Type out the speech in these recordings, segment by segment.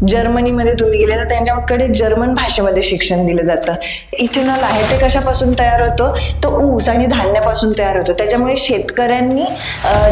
जर्मनीमध्ये तुम्ही गेले तर त्यांच्याकडे जर्मन भाषेमध्ये शिक्षण दिलं जातं. इथेनॉल आहे ते कशापासून तयार होतं, तो ऊस आणि धान्यापासून तयार होतं. त्याच्यामुळे शेतकऱ्यांनी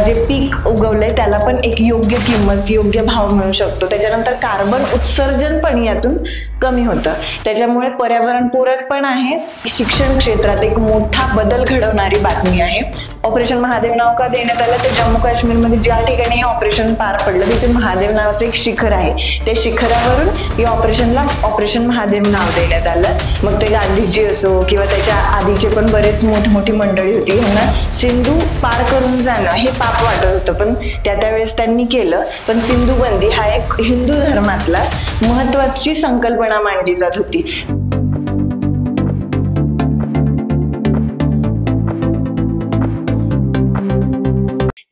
जे पीक उगवलंय त्याला पण एक योग्य किंमत, योग्य भाव मिळू शकतो. त्याच्यानंतर कार्बन उत्सर्जन पण यातून कमी होतं. त्याच्यामुळे पर्यावरणपूरक पण आहे. शिक्षण क्षेत्रात एक मोठा बदल घडवणारी बातमी आहे. ऑपरेशन महादेव नाव का देण्यात आलं तर जम्मू काश्मीरमध्ये ज्या ठिकाणी हे ऑपरेशन पार पडलं तिथे महादेव नावाचं एक शिखर आहे. त्या शिखरावरून या ऑपरेशनला ऑपरेशन महादेव नाव देण्यात आलं. मग ते गांधीजी असो किंवा त्याच्या आधीचे पण बरेच मोठी मंडळी होती, ह्यांना सिंधू पार करून जाणं हे पाप वाटत होतं, पण त्यावेळेस त्यांनी केलं. पण सिंधू बंदी हा एक हिंदू धर्मातला महत्वाची संकल्पना मांडली जात होती.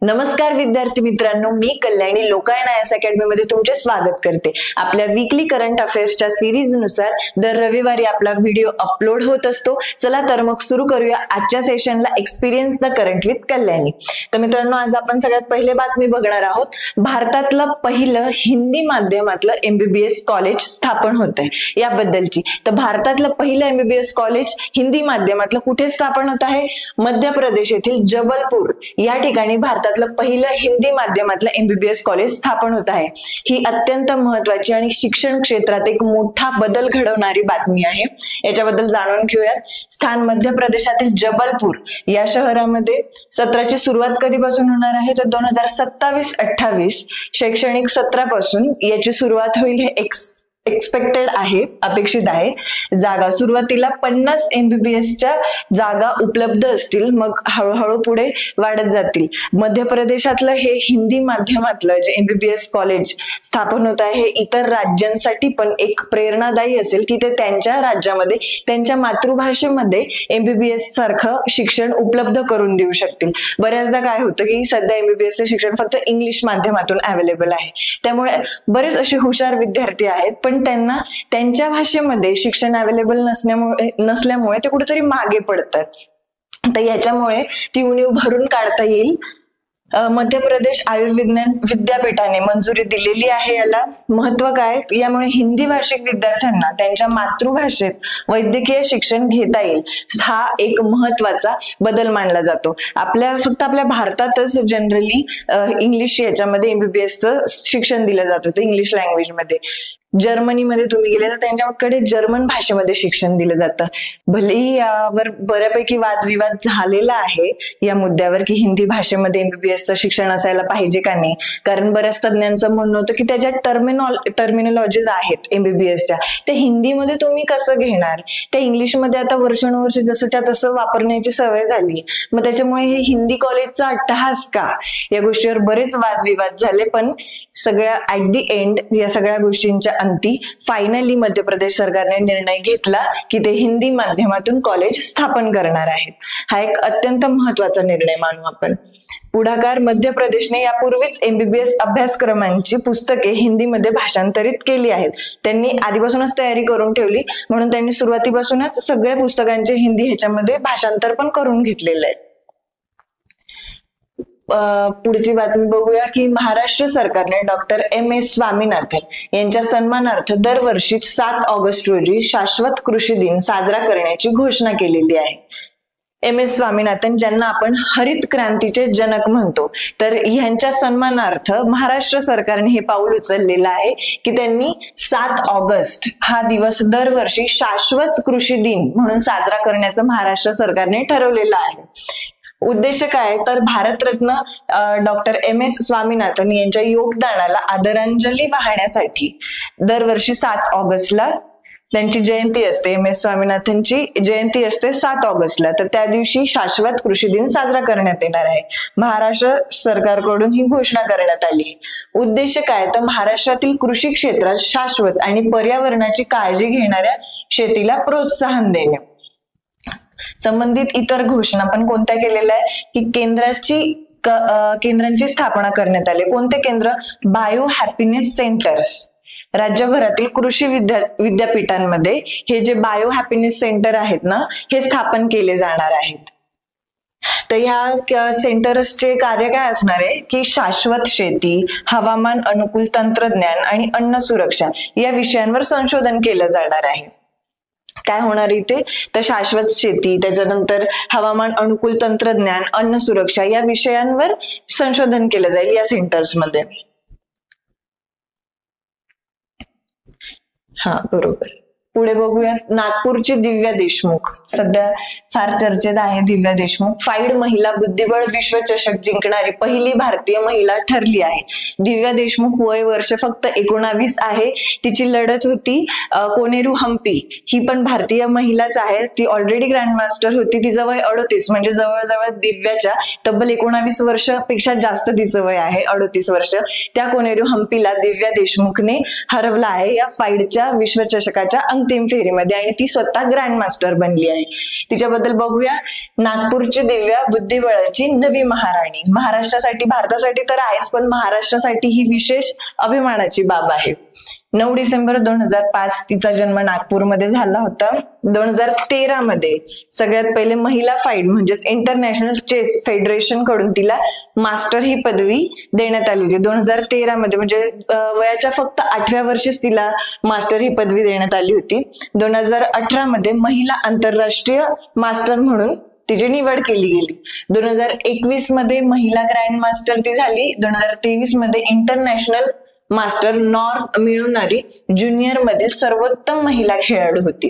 नमस्कार विद्यार्थी मित्रांनो, मी कल्याणी लोकायन आयएस अकॅडमी मध्ये तुमचे स्वागत करते. आपल्या वीकली करंट अफेअर्सच्या सिरीज नुसार दर रविवारी आपला व्हिडिओ अपलोड होत असतो. चला तर मग सुरू करूया आजच्या सेशनला, experience the current with Kalyani. तर मित्रांनो, आज आपण सगळ्यात पहिले बातमी बघणार आहोत. भारतातलं पहिलं हिंदी माध्यमातलं एमबीबीएस कॉलेज स्थापन होत आहे याबद्दलची. तर भारतातलं पहिलं एमबीबीएस कॉलेज हिंदी माध्यमातलं कुठे स्थापन होत आहे? मध्य प्रदेश येथील जबलपूर या ठिकाणी भारतात पहिलं हिंदी माध्यमातलं एमबीबीएस कॉलेज स्थापन होत आहे. ही अत्यंत महत्वाची आणि शिक्षण क्षेत्रात एक मोठा बदल घडवणारी बातमी आहे. याच्याबद्दल जाणून घेऊयात. स्थान मध्य प्रदेशातील जबलपूर या शहरामध्ये सत्राची सुरुवात कधीपासून होणार आहे तर 2027-28 शैक्षणिक सत्रापासून याची सुरुवात होईल हे एक्सपेक्टेड आहे, अपेक्षित आहे. जागा सुरुवातीला 50 एमबीबीएसच्या जागा उपलब्ध असतील, मग हळूहळू पुढे वाढत जातील. मध्य प्रदेशातलं हे हिंदी माध्यमातलं जे एमबीबीएस कॉलेज स्थापन होत आहे हे इतर राज्यांसाठी पण एक प्रेरणादायी असेल की ते त्यांच्या राज्यामध्ये त्यांच्या मातृभाषेमध्ये एमबीबीएस सारखं शिक्षण उपलब्ध करून देऊ शकतील. बऱ्याचदा काय होतं की सध्या एमबीबीएसचं शिक्षण फक्त इंग्लिश माध्यमातून अवेलेबल आहे, त्यामुळे बरेच असे हुशार विद्यार्थी आहेत पण त्यांना त्यांच्या भाषेमध्ये शिक्षण अवेलेबल नसल्यामुळे ते कुठेतरी मागे पडतात. तर याच्यामुळे ती उणीव भरून काढता येईल. मध्य प्रदेश आयुर्विज्ञान विद्यापीठाने मंजुरी दिलेली आहे याला. महत्व काय? यामुळे हिंदी भाषिक विद्यार्थ्यांना त्यांच्या मातृभाषेत वैद्यकीय शिक्षण घेता येईल. हा एक महत्वाचा बदल मानला जातो. फक्त आपल्या भारतातच जनरली इंग्लिश याच्यामध्ये एमबीबीएसचं शिक्षण दिलं जात होतं, इंग्लिश लँग्वेज मध्ये. जर्मनीमध्ये तुम्ही गेले तर त्यांच्याकडे जर्मन भाषेमध्ये शिक्षण दिलं जातं. भलेही यावर बऱ्यापैकी वादविवाद झालेला आहे या मुद्द्यावर की हिंदी भाषेमध्ये एमबीबीएसचं शिक्षण असायला पाहिजे का नाही, कारण बऱ्याच तज्ञांचं म्हणणं होतं की त्याच्या टर्मिनॉलॉजीज आहेत एमबीबीएसच्या, ते हिंदीमध्ये तुम्ही कसं घेणार? त्या इंग्लिशमध्ये आता वर्षानुवर्ष जसंच्या तसं वापरण्याची सवय झाली, मग त्याच्यामुळे हे हिंदी कॉलेजचा अट्टहास का? या गोष्टीवर बरेच वादविवाद झाले. पण सगळ्या ऍट दी एंड या सगळ्या गोष्टींच्या अंती फायनली मध्य प्रदेश सरकारने निर्णय घेतला की ते हिंदी माध्यमातून कॉलेज स्थापन करणार आहेत. हा एक अत्यंत महत्वाचा निर्णय मानू आपण. पुढाकार मध्य प्रदेशने यापूर्वीच एमबीबीएस अभ्यासक्रमांची पुस्तके हिंदीमध्ये भाषांतरित केली आहेत. त्यांनी आधीपासूनच तयारी करून ठेवली, म्हणून त्यांनी सुरुवातीपासूनच सगळ्या पुस्तकांचे हिंदी ह्याच्यामध्ये भाषांतर पण करून घेतलेलं आहे. पुढची बातमी बघूया की महाराष्ट्र सरकारने डॉक्टर एम.एस. स्वामीनाथन यांच्या सन्मानार्थ दरवर्षी 7 ऑगस्ट रोजी शाश्वत कृषी दिन साजरा करण्याची घोषणा केलेली आहे. एम.एस. स्वामीनाथन, ज्यांना आपण हरित क्रांतीचे जनक म्हणतो, तर ह्यांच्या सन्मानार्थ महाराष्ट्र सरकारने हे पाऊल उचललेलं आहे की त्यांनी 7 ऑगस्ट हा दिवस दरवर्षी शाश्वत कृषी दिन म्हणून साजरा करण्याचं महाराष्ट्र सरकारने ठरवलेलं आहे. उद्देश काय तर भारतरत्न डॉक्टर एम.एस. स्वामीनाथन यांच्या योगदानाला आदरांजली वाहण्यासाठी दरवर्षी 7 ऑगस्टला त्यांची जयंती असते. एम.एस. स्वामीनाथनची जयंती असते 7 ऑगस्टला, तर त्या दिवशी शाश्वत कृषी दिन साजरा करण्यात येणार आहे. महाराष्ट्र सरकारकडून ही घोषणा करण्यात आली. उद्देश काय तर महाराष्ट्रातील कृषी क्षेत्रात शाश्वत आणि पर्यावरणाची काळजी घेणाऱ्या शेतीला प्रोत्साहन देणे. संबंधित इतर घोषणा पण कोणत्या केलेल्या आहे की केंद्रांची स्थापना करण्यात आली. कोणते केंद्र? Bio happiness centres. राज्यभरातील कृषी विद्यापीठांमध्ये हे जे बायो हॅपीनेस सेंटर आहेत ना, हे स्थापन केले जाणार आहेत. तर ह्या सेंटर्सचे कार्य काय असणार आहे की शाश्वत शेती, हवामान अनुकूल तंत्रज्ञान आणि अन्न सुरक्षा या विषयांवर संशोधन केलं जाणार आहे. काय होणार इथे तर शाश्वत शेती, त्याच्यानंतर हवामान अनुकूल तंत्रज्ञान, अन्न सुरक्षा या विषयांवर संशोधन केलं जाईल या सेंटर्समध्ये. हा बरोबर. पुढे बघूयात नागपूरची दिव्या देशमुख, सध्या फार चर्चेत आहे दिव्या देशमुख. फाईड महिला बुद्धिबळ विश्वचषक जिंकणारी पहिली भारतीय महिला ठरली आहे. दिव्या देशमुख वय वर्ष फक्त 19 आहे. तिची लढत होती कोनेरू हम्पी, ही पण भारतीय महिलाच आहे. ती ऑलरेडी ग्रँड मास्टर होती. तिचं वय 38, म्हणजे जवळजवळ दिव्याच्या तब्बल 19 वर्षापेक्षा जास्त तिचं वय आहे, 38 वर्ष. त्या कोनेरू हम्पीला दिव्या देशमुखने हरवला आहे या फाईडच्या विश्वचषकाच्या अंतिम फेरीमध्ये आणि ती स्वतः ग्रँड मास्टर बनली आहे. तिच्याबद्दल बघूया. नागपूरची दिव्या बुद्धिबळाची नवी महाराणी. महाराष्ट्रासाठी, भारतासाठी तर आहेच, पण महाराष्ट्रासाठी ही विशेष अभिमानाची बाब आहे. 9 डिसेंबर 2005 तिचा जन्म नागपूरमध्ये झाला होता. 2013 मध्ये सगळ्यात पहिले महिला फाईड म्हणजेच इंटरनॅशनल चेस फेडरेशन कडून तिला मास्टर ही पदवी देण्यात आली होती. 2013 मध्ये म्हणजे वयाच्या फक्त 8व्या वर्षीच तिला मास्टर ही पदवी देण्यात आली होती. 2018 मध्ये महिला आंतरराष्ट्रीय मास्टर म्हणून तिची निवड केली गेली. 2021 मध्ये महिला ग्रँड मास्टर ती झाली. 2023 मध्ये इंटरनॅशनल मास्टर नॉर्म मिळवणारी ज्युनियर मधील सर्वोत्तम महिला खेळाडू होती.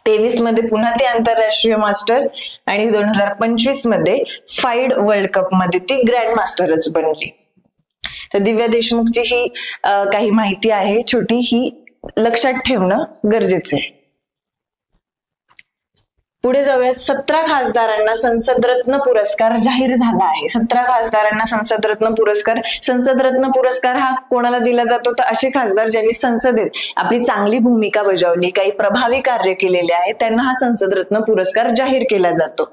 23 मध्ये पुन्हा ती आंतरराष्ट्रीय मास्टर आणि 2025 मध्ये फाईड वर्ल्ड कप मध्ये ती ग्रँड मास्टरच बनली. तर दिव्या देशमुखची ही काही माहिती आहे छोटी, ही लक्षात ठेवणं गरजेचं आहे. पुढे जाऊयात. 17 खासदारांना संसद रत्न पुरस्कार जाहीर झाला आहे. 17 खासदारांना संसद रत्न पुरस्कार. संसद रत्न पुरस्कार हा कोणाला दिला जातो तर असे खासदार ज्यांनी संसदेत आपली चांगली भूमिका बजावली, काही प्रभावी कार्य केलेले आहे, त्यांना हा संसद रत्न पुरस्कार जाहीर केला जातो.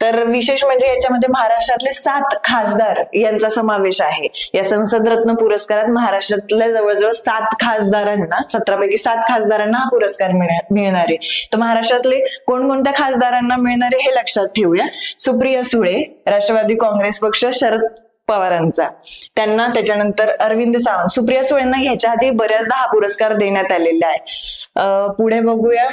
तर विशेष म्हणजे याच्यामध्ये महाराष्ट्रातले 7 खासदार यांचा समावेश आहे. या संसद रत्न पुरस्कारात महाराष्ट्रातल्या जवळजवळ 7 खासदारांना, 17 पैकी 7 खासदारांना हा पुरस्कार मिळणार आहे. तर महाराष्ट्रातले कोणकोणत्या खासदारांना मिळणारे हे लक्षात ठेवूया. सुप्रिया सुळे, राष्ट्रवादी काँग्रेस पक्ष, शरद पवारांचा, त्यांना. त्याच्यानंतर अरविंद सावंत. सुप्रिया सुळेंना ह्याच्या आधी बऱ्याचदा हा पुरस्कार देण्यात आलेला आहे. पुढे बघूया.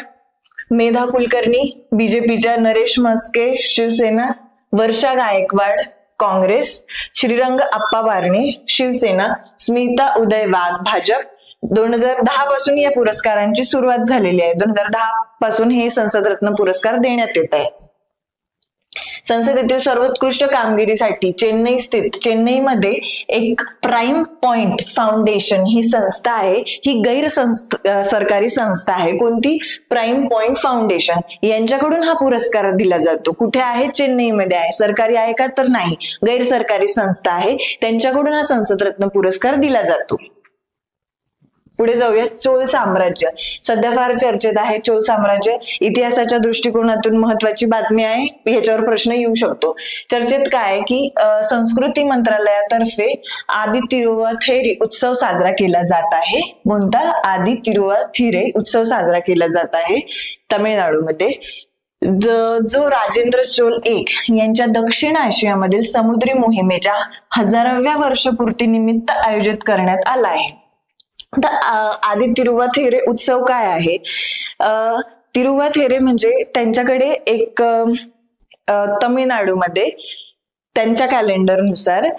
मेधा कुलकर्णी बीजेपीच्या, नरेश म्हस्के शिवसेना, वर्षा गायकवाड काँग्रेस, श्रीरंग अप्पा बारणे शिवसेना, स्मिता उदय वाघ भाजप. 2010 पासून या पुरस्कारांची सुरुवात झालेली आहे. 2010 पासून हे संसद रत्न पुरस्कार देण्यात येत आहे. संसदेतील सर्वोत्कृष्ट कामगिरीसाठी चेन्नईमध्ये एक प्राईम पॉइंट फाउंडेशन ही संस्था आहे. ही गैर सरकारी संस्था आहे. कोणती? Prime point foundation. यांच्याकडून हा पुरस्कार दिला जातो. कुठे आहे? चेन्नईमध्ये आहे. सरकारी आहे का तर नाही, गैर सरकारी संस्था आहे. त्यांच्याकडून हा संसद रत्न पुरस्कार दिला जातो. पुढे जाऊया. चोल साम्राज्य सध्या फार चर्चेत आहे. चोल साम्राज्य इतिहासाच्या दृष्टिकोनातून महत्वाची बातमी आहे. ह्याच्यावर प्रश्न येऊ शकतो. चर्चेत काय की संस्कृती मंत्रालयातर्फे आदि तिरुवाथिरे उत्सव साजरा केला जात आहे. कोणता? आदि तिरुवाथिरे उत्सव साजरा केला जात आहे तामिळनाडूमध्ये. जो राजेंद्र चोल I यांच्या दक्षिण आशियामधील समुद्री मोहिमेच्या 1000व्या वर्षपूर्तीनिमित्त आयोजित करण्यात आला आहे. तर आदि तिरुवाथिरे उत्सव काय आहे? तिरुवाथिरे म्हणजे त्यांच्याकडे एक तमिळनाडूमध्ये त्यांच्या कॅलेंडरनुसार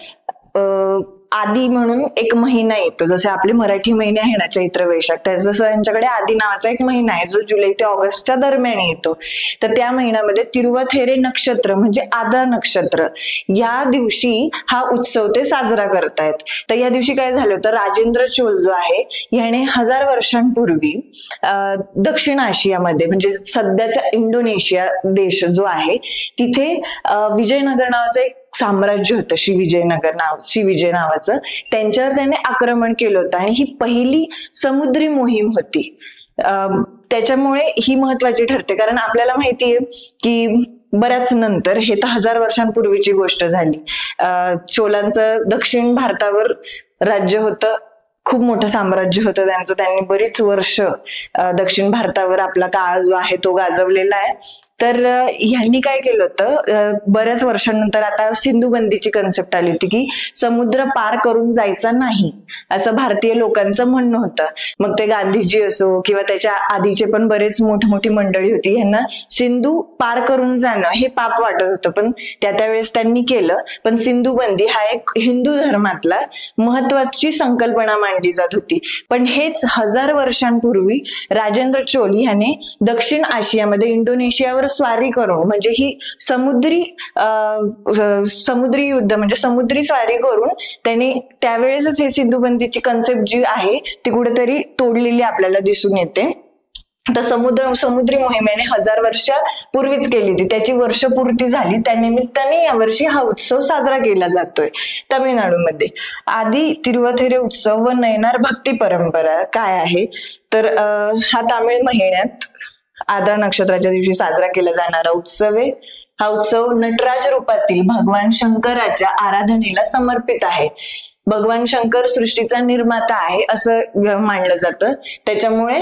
आदी म्हणून एक महिना येतो. जसे आपले मराठी महिने आहे ना, चैत्र वैशाख, जसं त्यांच्याकडे आदी नावाचा एक महिना आहे जो जुलै ते ऑगस्टच्या दरम्यान येतो. तर त्या महिन्यामध्ये तिरुवाथिरे नक्षत्र म्हणजे आद्रा नक्षत्र या दिवशी हा उत्सव ते साजरा करतायत. तर या दिवशी काय झालं होतं, राजेंद्र चोल जो आहे याने 1000 वर्षांपूर्वी दक्षिण आशियामध्ये म्हणजे सध्याचा इंडोनेशिया देश जो आहे तिथे विजयनगर नावाचं एक साम्राज्य होतं, श्रीविजय नावाचं. त्यांच्यावर त्याने आक्रमण केलं होतं आणि ही पहिली समुद्री मोहीम होती. त्याच्यामुळे ही महत्वाची ठरते, कारण आपल्याला माहितीये की बऱ्याच नंतर, हे तर 1000 वर्षांपूर्वीची गोष्ट झाली, चोलांचं दक्षिण भारतावर राज्य होतं. खूप मोठं साम्राज्य होतं त्यांचं. त्यांनी बरीच वर्ष दक्षिण भारतावर आपला काळ जो आहे तो गाजवलेला आहे. तर ह्यांनी काय केलं होतं, बऱ्याच वर्षांनंतर आता सिंधू बंदीची कन्सेप्ट आली होती की समुद्र पार करून जायचा नाही असं भारतीय लोकांचं म्हणणं होतं. मग ते गांधीजी असो किंवा त्याच्या आधीचे पण बरेच मोठी मंडळी होती, ह्यांना सिंधू पार करून जाणं हे पाप वाटत होतं, पण त्यावेळेस त्यांनी केलं. पण सिंधू बंदी हा एक हिंदू धर्मातला महत्वाची संकल्पना मांडली जात होती. पण हेच 1000 वर्षांपूर्वी राजेंद्र चोल ह्याने दक्षिण आशियामध्ये इंडोनेशियावर स्वारी करून, म्हणजे ही समुद्री युद्ध म्हणजे समुद्री स्वारी करून त्याने त्यावेळेसच हे सिंधू बंदीची कन्सेप्ट जी आहे ती कुठेतरी तोडलेली आपल्याला दिसून येते. तर समुद्री मोहिमेने 1000 वर्षापूर्वीच केली होती, त्याची वर्षपूर्ती झाली. त्यानिमित्ताने यावर्षी हा उत्सव साजरा केला जातोय तामिळनाडूमध्ये. आदी तिरुवथिरे उत्सव व नयनार भक्ती परंपरा काय आहे तर हा तामिळ महिन्यात आद्रा नक्षत्राच्या दिवशी साजरा केला जाणारा उत्सव आहे. हा उत्सव नटराज रूपातील भगवान शंकराच्या आराधनेला समर्पित आहे. भगवान शंकर सृष्टीचा निर्माता आहे असं मानलं जातं, त्याच्यामुळे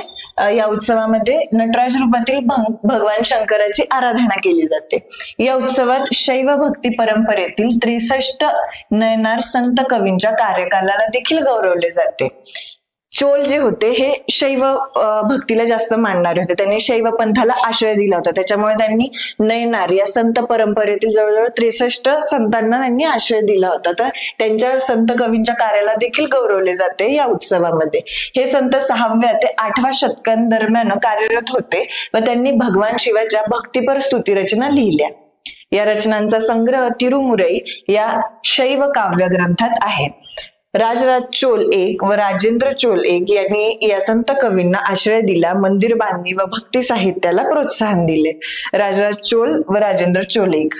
या उत्सवामध्ये नटराज रूपातील भगवान शंकराची आराधना केली जाते. या उत्सवात शैव भक्ती परंपरेतील 63 नयनार संत कवींच्या कार्यकालाला देखील गौरवले जाते. चोल जे होते हे शैव भक्तीला जास्त मानणारे होते, त्यांनी शैव पंथाला आश्रय दिला होता, त्याच्यामुळे त्यांनी नयनार या संत परंपरेतील जवळजवळ 63 संतांना त्यांनी आश्रय दिला होता. तर त्यांच्या संत कवींच्या कार्याला देखील गौरवले जाते या उत्सवामध्ये. हे संत 6व्या ते 8व्या शतकांदरम्यान कार्यरत होते व त्यांनी भगवान शिवाच्या भक्तिपर स्तुती रचना लिहिल्या. या रचनांचा संग्रह तिरुमुरई या शैव काव्य ग्रंथात आहे. राजराज चोल एक व राजेंद्र चोल एक यांनी या संत कवींना आश्रय दिला, मंदिर बांधणी व भक्ती साहित्याला प्रोत्साहन दिले. राजराज चोल व राजेंद्र चोल एक.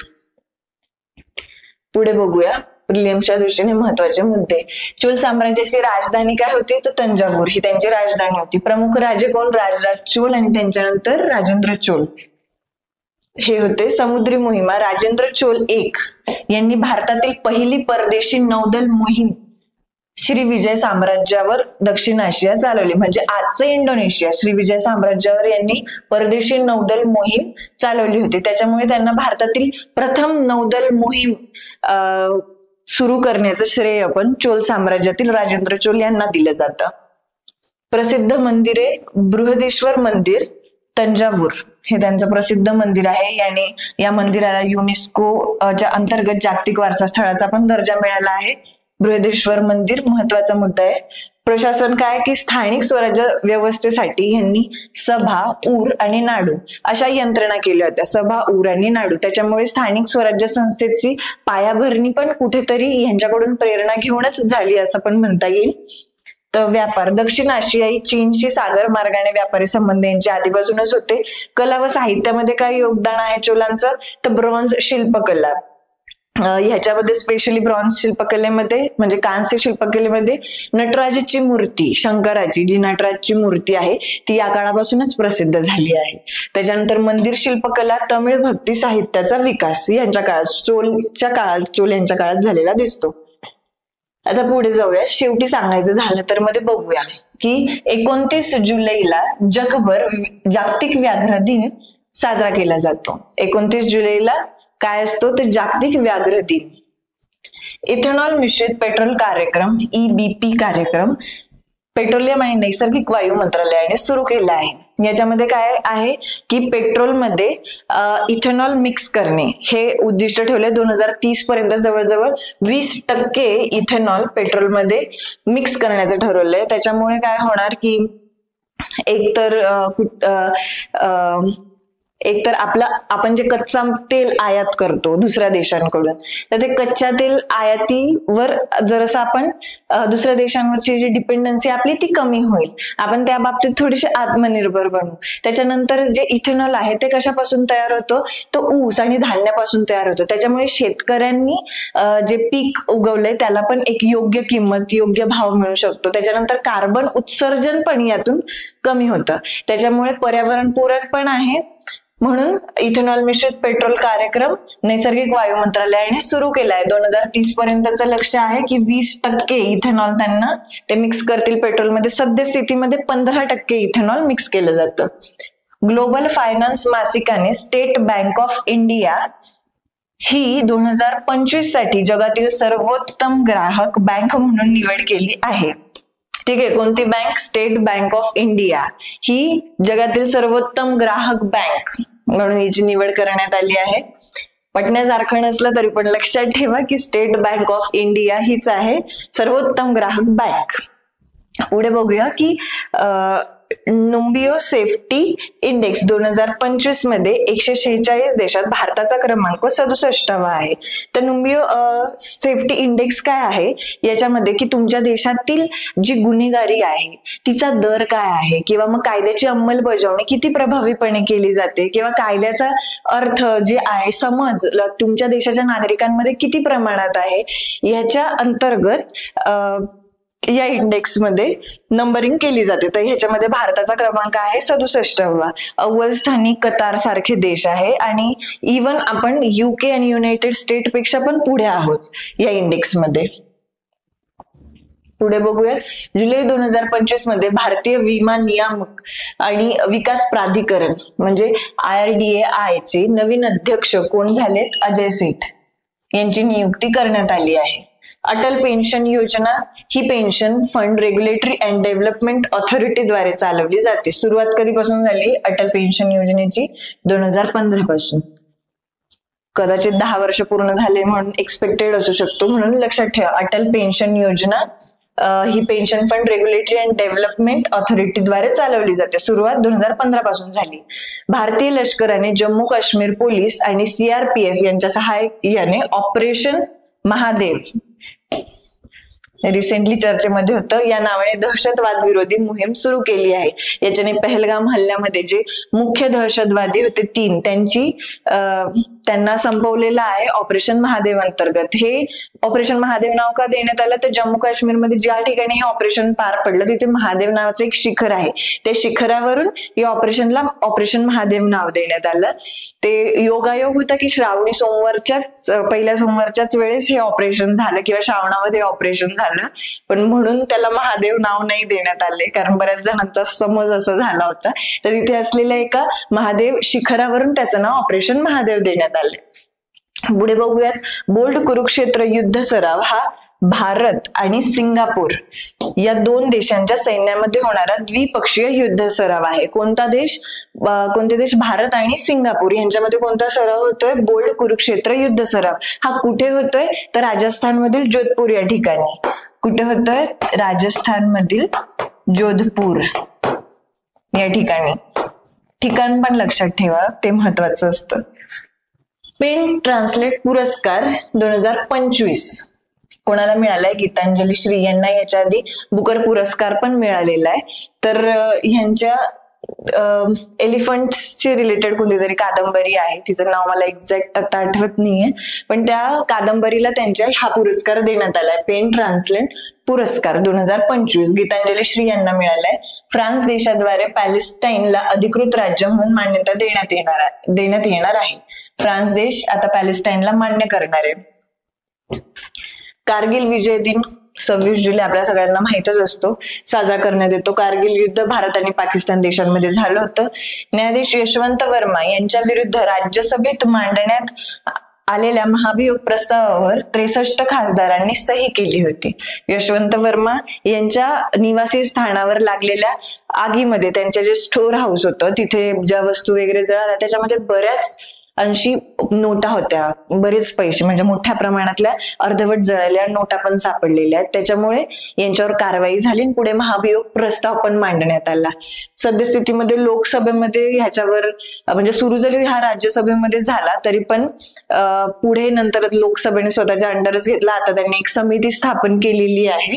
पुढे बघूया प्रिलियमच्या दृष्टीने महत्वाचे मुद्दे. चोल साम्राज्याची राजधानी काय होती तर तंजावूर ही त्यांची राजधानी होती. प्रमुख राजे कोण? राजराज चोल आणि त्यांच्यानंतर राजेंद्र चोल हे होते. समुद्री मोहिमा. राजेंद्र चोल एक यांनी भारतातील पहिली परदेशी नौदल मोहीम श्रीविजय साम्राज्यावर दक्षिण आशिया चालवली, म्हणजे आजचं इंडोनेशिया श्रीविजय साम्राज्यावर यांनी परदेशी नौदल मोहीम चालवली होती. त्याच्यामुळे त्यांना भारतातील प्रथम नौदल मोहीम सुरू करण्याचं श्रेय पण चोल साम्राज्यातील राजेंद्र चोल यांना दिलं जातं. प्रसिद्ध मंदिरे. बृहदेश्वर मंदिर तंजावूर हे त्यांचं प्रसिद्ध मंदिर आहे. या मंदिराला युनेस्कोच्या अंतर्गत जागतिक वारसा स्थळाचा पण दर्जा मिळाला आहे. बृहदेश्वर मंदिर महत्वाचा मुद्दा आहे. प्रशासन काय की स्थानिक स्वराज्य व्यवस्थेसाठी यांनी सभा, ऊर आणि नाडू अशा यंत्रणा केल्या होत्या. सभा, ऊर आणि नाडू. त्याच्यामुळे स्थानिक स्वराज्य संस्थेची पायाभरणी पण कुठेतरी यांच्याकडून प्रेरणा घेऊनच झाली असं पण म्हणता येईल. तर व्यापार. दक्षिण आशियाई चीनशी सागर मार्गाने व्यापारी संबंध यांचे आधीपासूनच होते. कला व साहित्यामध्ये काय योगदान आहे चोलांचं तर ब्रॉन्झ शिल्पकला. ह्याच्यामध्ये स्पेशली ब्रॉन्झ शिल्पकलेमध्ये म्हणजे कांस्य शिल्पकलेमध्ये नटराजाची मूर्ती, शंकराची जी नटराजची मूर्ती आहे ती या काळापासूनच प्रसिद्ध झाली आहे. त्याच्यानंतर मंदिर शिल्पकला, तमिळ भक्ती साहित्याचा विकास यांच्या काळात चोल यांच्या काळात झालेला दिसतो. आता पुढे जाऊया. शेवटी सांगायचं झालं तर मध्ये बघूया की 29 जुलैला जगभर जागतिक व्याघ्र दिन साजरा केला जातो. 29 जुलैला काय असतो तर जागतिक व्याघ्र दिन. इथेनॉल मिश्रित पेट्रोल कार्यक्रम EBP कार्यक्रम पेट्रोलियम आणि नैसर्गिक वायू मंत्रालयाने सुरू केला आहे. याच्यामध्ये काय आहे की पेट्रोलमध्ये इथेनॉल मिक्स करणे हे उद्दिष्ट ठेवले. 2030 पर्यंत जवळजवळ 20% इथेनॉल पेट्रोलमध्ये मिक्स करण्याचं ठरवलंय. त्याच्यामुळे काय होणार की एकतर आपण जे कच्चा तेल आयात करतो दुसऱ्या देशांकडून तर ते कच्च्या तेल आयातीवर जरसं आपण दुसऱ्या देशांवरची जी डिपेंडन्सी आपली ती कमी होईल. आपण त्या बाबतीत थोडीशी आत्मनिर्भर बनू. त्याच्यानंतर जे इथेनॉल आहे ते कशापासून तयार होतं तो ऊस आणि धान्यापासून तयार होतो. त्याच्यामुळे शेतकऱ्यांनी जे पीक उगवलंय त्याला पण एक योग्य किंमत, योग्य भाव मिळू शकतो. त्याच्यानंतर कार्बन उत्सर्जन पण यातून कमी होतं. त्याच्यामुळे पर्यावरणपूरक पण आहे. म्हणून इथेनॉल मिश्रित पेट्रोल कार्यक्रम नैसर्गिक वायू मंत्रालयाने सुरू केलाय. 2030 पर्यंतचं लक्ष्य आहे की 20% इथेनॉल त्यांना ते मिक्स करतील पेट्रोलमध्ये. सद्यस्थितीमध्ये 15% इथेनॉल मिक्स केलं जातं. ग्लोबल फायनान्स मासिकाने स्टेट बँक ऑफ इंडिया ही 2025 साठी जगातील सर्वोत्तम ग्राहक बँक म्हणून निवड केली आहे. ठीक आहे, कोणती bank? State Bank of India ही जगातील सर्वोत्तम ग्राहक बँक म्हणून हिची निवड करण्यात आली आहे. पटण्यासारखं नसलं तरी पण लक्षात ठेवा की स्टेट बँक ऑफ इंडिया हीच आहे सर्वोत्तम ग्राहक बँक. पुढे बघूया की नुंबियो सेफ्टी इंडेक्स 2025 मध्ये 146 देशात भारताचा क्रमांक 67वा आहे. तर नुंबियो सेफ्टी इंडेक्स काय आहे, याच्यामध्ये की तुमच्या देशातील जी गुन्हेगारी आहे तिचा दर काय आहे, किंवा मग कायद्याची अंमलबजावणी किती प्रभावीपणे केली जाते, किंवा कायद्याचा अर्थ जे आहे समज तुमच्या देशाच्या नागरिकांमध्ये किती प्रमाणात आहे, याच्या अंतर्गत या इंडेक्स मध्ये नंबरिंग केली जाते. तर ह्याच्यामध्ये भारताचा क्रमांक आहे 67वा. अव्वल स्थानी कतार सारखे देश आहे आणि इवन आपण UK आणि युनायटेड स्टेट पेक्षा पण पुढे आहोत या इंडेक्स मध्ये. पुढे बघूयात, जुलै 2025 मध्ये भारतीय विमा नियामक आणि विकास प्राधिकरण म्हणजे IRDAI चे नवीन अध्यक्ष कोण झालेत? अजय सेठ यांची नियुक्ती करण्यात आली आहे. अटल पेन्शन योजना ही Pension Fund Regulatory and Development Authority द्वारे चालवली जाते. सुरुवात कधीपासून झाली अटल पेन्शन योजनेची? 2015 पासून. कदाचित 10 वर्ष पूर्ण झाले म्हणून एक्सपेक्टेड असू शकतो, म्हणून लक्षात ठेवा अटल पेन्शन योजना ही Pension Fund Regulatory and Development Authority द्वारे चालवली जाते. सुरुवात 2015 पासून झाली. भारतीय लष्कराने जम्मू काश्मीर पोलीस आणि CRPF यांच्या सहाय्याने ऑपरेशन महादेव रिसेंटली चर्चेमध्ये होतं, या नावाने दहशतवाद विरोधी मोहीम सुरू केली आहे. याच्याने पहलगाम हल्ल्यामध्ये जे मुख्य दहशतवादी होते 3 त्यांना संपवलेलं आहे ऑपरेशन महादेव अंतर्गत. हे ऑपरेशन महादेव नाव का देण्यात आलं? तर जम्मू काश्मीरमध्ये ज्या ठिकाणी हे ऑपरेशन पार पडलं तिथे महादेव नावाचं एक शिखर आहे, त्या शिखरावरून या ऑपरेशनला ऑपरेशन महादेव नाव देण्यात आलं. ते योगायोग होता की श्रावणी पहिल्या सोमवारच्याच वेळेस हे ऑपरेशन झालं किंवा श्रावणामध्ये ऑपरेशन झालं, पण म्हणून त्याला महादेव नाव नाही देण्यात आले कारण बऱ्याच जणांचा समज असा झाला होता. तर तिथे असलेल्या एका महादेव शिखरावरून त्याचं नाव ऑपरेशन महादेव देण्यात आले. पुढे बघूयात, बोल्ड कुरुक्षेत्र युद्ध सराव हा भारत आणि सिंगापूर या 2 देशांच्या सैन्यामध्ये होणारा द्विपक्षीय युद्ध सराव आहे. कोणते देश? भारत आणि सिंगापूर यांच्यामध्ये कोणता सराव होतोय? बोल्ड कुरुक्षेत्र युद्ध सराव. हा कुठे होतोय? तर राजस्थान मधील जोधपूर या ठिकाणी. कुठे होतोय? राजस्थान मधील जोधपूर या ठिकाणी. ठिकाण पण लक्षात ठेवा, ते महत्वाचं असतं. पेन ट्रान्सलेट पुरस्कार 2025 कोणाला मिळालाय? गीतांजली श्री यांना याच्या आधी बुकर पुरस्कार पण मिळालेला आहे. तर ह्यांच्या एलिफंट्सची रिलेटेड कोणती तरी कादंबरी आहे, तिचं नाव मला एक्झॅक्ट आता आठवत नाहीये, पण त्या कादंबरीला त्यांच्या हा पुरस्कार देण्यात आलाय. पेन ट्रान्सलेट पुरस्कार 2025 गीतांजली श्री यांना मिळालाय. फ्रान्स देशाद्वारे पॅलेस्टाईनला अधिकृत राज्य म्हणून मान्यता देण्यात येणार आहे. फ्रान्स देश आता पॅलेस्टाईनला मान्य करणार आहे. कारगिल विजय दिन 26 जुलै आपल्या सगळ्यांना माहितच असतो, साजरा करण्यात येतो. कारगिल युद्ध भारत आणि पाकिस्तान देशांमध्ये झालं होतं. न्यायाधीश यशवंत वर्मा यांच्या विरुद्ध राज्यसभेत मांडण्यात आलेल्या महाभियोग प्रस्तावावर 63 खासदारांनी सही केली होती. यशवंत वर्मा यांच्या निवासी स्थानावर लागलेल्या आगीमध्ये त्यांच्या जे स्टोर हाऊस होतं तिथे ज्या वस्तू वगैरे जळाल्या त्याच्यामध्ये बऱ्याच अंशी नोटा होत्या, बरेच पैसे म्हणजे मोठ्या प्रमाणातल्या अर्धवट जळालेल्या नोटा पण सापडलेल्या आहेत. त्याच्यामुळे यांच्यावर कारवाई झाली आणि पुढे महाभियोग प्रस्ताव पण मांडण्यात आला. सद्यस्थितीमध्ये लोकसभेमध्ये ह्याच्यावर म्हणजे सुरू जरी हा राज्यसभेमध्ये झाला तरी पण पुढे नंतर लोकसभेने स्वतःच्या अंडरच घेतला. आता त्यांनी एक समिती स्थापन केलेली आहे.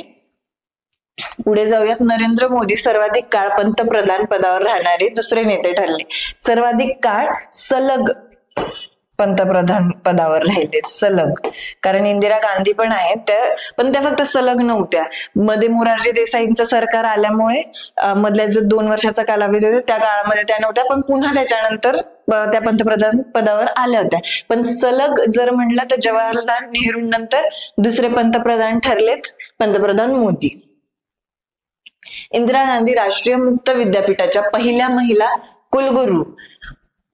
पुढे जाऊयात, नरेंद्र मोदी सर्वाधिक काळ पंतप्रधान पदावर राहणारे दुसरे नेते ठरले. सर्वाधिक काळ सलग पंतप्रधान पदावर राहिले, सलग. कारण इंदिरा गांधी पण आहेत पण त्या फक्त सलग नव्हत्या. मध्ये मोरारजी देसाईंचं सरकार आल्यामुळे मधल्या जो 2 वर्षाचा कालावधी होता त्या काळामध्ये त्या नव्हत्या, पण पुन्हा त्याच्यानंतर त्या पंतप्रधान पदावर आल्या होत्या. पण सलग जर म्हणलं तर जवाहरलाल नेहरूंनंतर दुसरे पंतप्रधान ठरलेत पंतप्रधान मोदी. इंदिरा गांधी राष्ट्रीय मुक्त विद्यापीठाच्या पहिल्या महिला कुलगुरू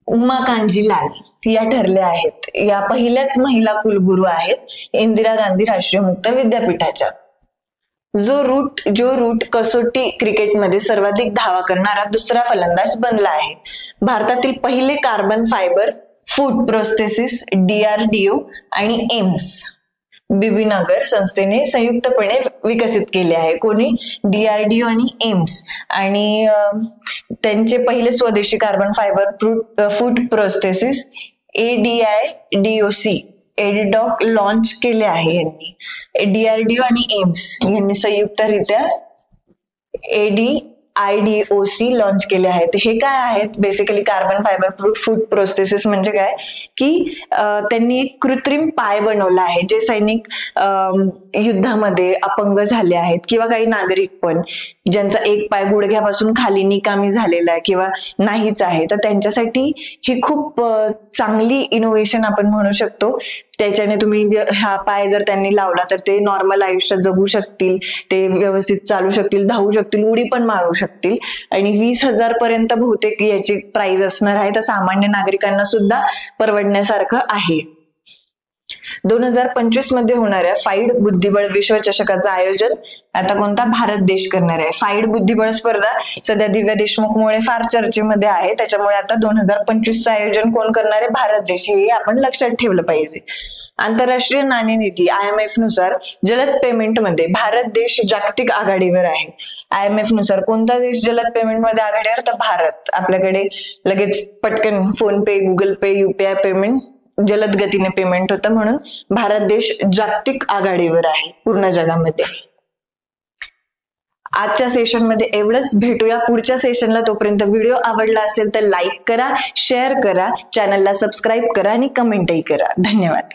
उमा कांजी लाल या ठरल्या आहेत. या पहिल्याच महिला कुलगुरू आहेत इंदिरा गांधी राष्ट्रीय मुक्त विद्यापीठाच्या. जो रूट कसोटी क्रिकेटमध्ये सर्वाधिक धावा करणारा दुसरा फलंदाज बनला आहे. भारतातील पहिले carbon fibre foot processes DRDO आणि एम्स बीबीनगर संस्थेने संयुक्तपणे विकसित केले आहे. कोणी? DRDO आणि एम्स. आणि त्यांचे पहिले स्वदेशी carbon fibre foot prosthesis ADIDOC ADIDOC launch केले आहे यांनी. DRDO आणि एम्स यांनी संयुक्तरित्या ADIDOC लॉन्च केले आहेत. हे काय आहेत? Basically carbon fibre foot processes म्हणजे काय की त्यांनी एक कृत्रिम पाय बनवला आहे जे सैनिक युद्धामध्ये अपंग झाले आहेत किंवा काही नागरिक पण ज्यांचा एक पाय गुडघ्यापासून खाली निकामी झालेला आहे किंवा नाहीच आहे, तर त्यांच्यासाठी ही खूप चांगली इनोव्हेशन आपण म्हणू शकतो. त्याच्याने तुम्ही हा पाय जर त्यांनी लावला तर ते नॉर्मल आयुष्यात जगू शकतील, ते व्यवस्थित चालू शकतील, धावू शकतील, उडी पण मारू शकतील. आणि 20,000 पर्यंत बहुतेक याची प्राइस असणार आहे. तर सामान्य नागरिकांना सुद्धा परवडण्यासारखं आहे. 2025 मध्ये होणाऱ्या फाईड बुद्धिबळ विश्वचषकाचं आयोजन आता कोणता? भारत देश करणार आहे. फाईड बुद्धिबळ स्पर्धा सध्या दिव्या देशमुखमुळे फार चर्चेमध्ये आहे. त्याच्यामुळे आता 2025चं आयोजन कोण करणार आहे? भारत देश. हे आपण लक्षात ठेवलं पाहिजे. आंतरराष्ट्रीय नाणेनिधी IMF नुसार जलद पेमेंट मध्ये भारत देश जागतिक आघाडीवर आहे. IMF नुसार कोणता देश जलद पेमेंट मध्ये आघाडीवर? तर भारत. आपल्याकडे लगेच पटकन फोन पे, गुगल पे, UPI पेमेंट जलद गतीने पेमेंट होतं म्हणून भारत देश जागतिक आघाडीवर आहे पूर्ण जगामध्ये. आजच्या सेशन मध्ये एवढंच. भेटूया पुढच्या सेशनला. तोपर्यंत व्हिडिओ आवडला असेल तर लाईक करा, शेअर करा, चॅनलला सबस्क्राईब करा आणि कमेंटही करा. धन्यवाद.